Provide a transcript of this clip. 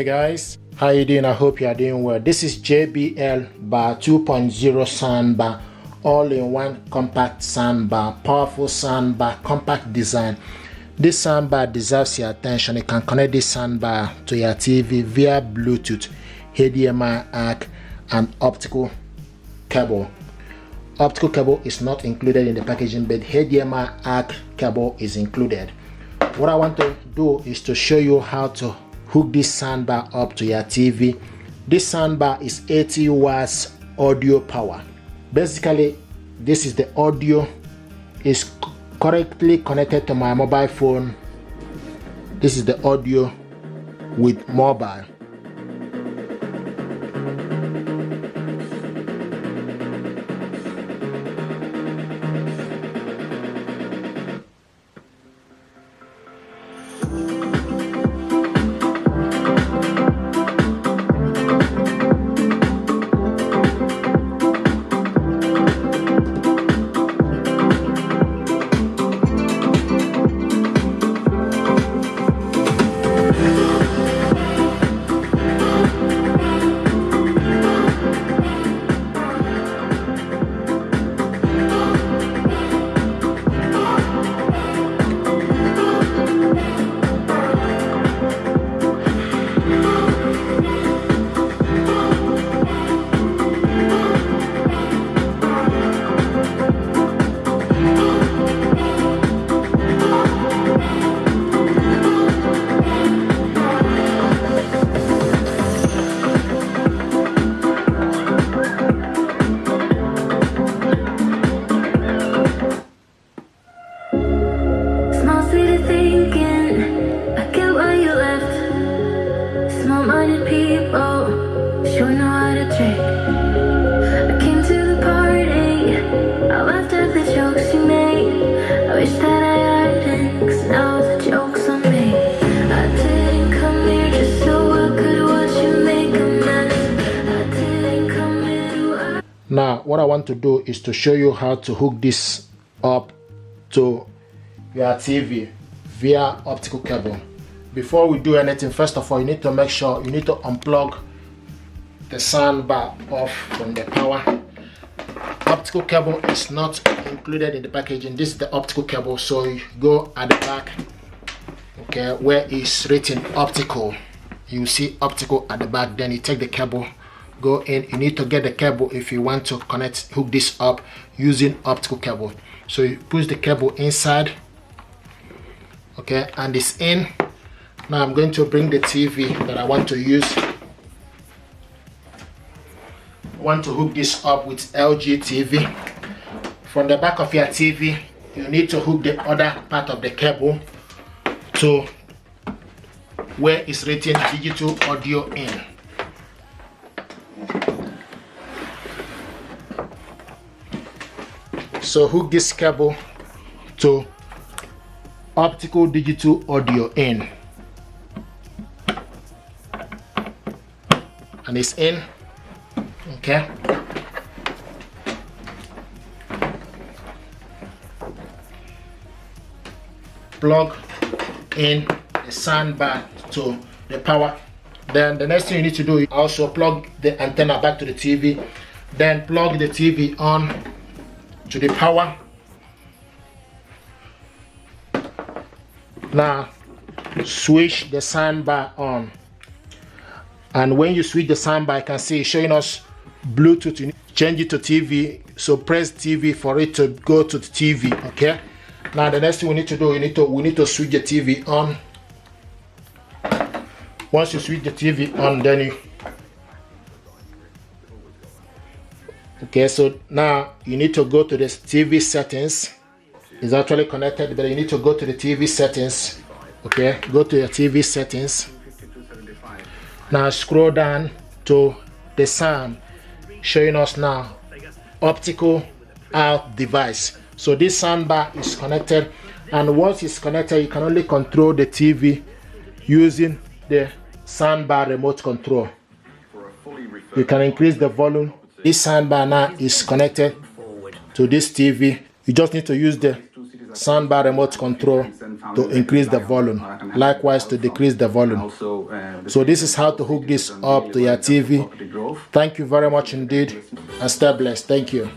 guys, how you doing? I hope you are doing well. This is JBL Bar 2.0 soundbar, all-in-one compact soundbar, powerful soundbar, compact design. This soundbar deserves your attention. You can connect this soundbar to your TV via Bluetooth, HDMI ARC, and optical cable. Optical cable is not included in the packaging, but HDMI ARC cable is included. What I want to do is to show you how to hook this soundbar up to your TV. This soundbar is 80 watts audio power. Basically, this is the audio is correctly connected to my mobile phone. This is the audio with mobile. Now, what I want to do is to show you how to hook this up to your TV via optical cable. Before we do anything, first of all, you need to make sure you need to unplug the soundbar off from the power. Optical cable is not included in the packaging. This is the optical cable, so you go at the back, okay, where it's written optical. You see optical at the back, then you take the cable, go in. You need to get the cable if you want to hook this up using optical cable. So you push the cable inside, okay, and it's in. Now I'm going to bring the TV that I want to use. I want to hook this up with LG TV. From the back of your TV, you need to hook the other part of the cable to where it's written digital audio in. So hook this cable to optical digital audio in, and it's in, okay. Plug in the soundbar to the power. Then the next thing you need to do is also plug the antenna back to the TV, then plug the TV on to the power. Now switch the soundbar on, and when you switch the soundbar, you can see it's showing us Bluetooth. You need to change it to TV, so press TV for it to go to the TV, okay. Now the next thing we need to do, we need to switch the TV on. Once you switch the TV on, then you okay, so now you need to go to the TV settings. It's actually connected, but you need to go to the TV settings, okay. Go to your TV settings. Now scroll down to the sound, showing us now optical out device. So this soundbar is connected, and once it's connected, you can only control the TV using the soundbar remote control. You can increase the volume. This soundbar now is connected to this TV. You just need to use the soundbar remote control to increase the volume, likewise to decrease the volume. So this is how to hook this up to your TV. Thank you very much indeed, and stay blessed. Thank you.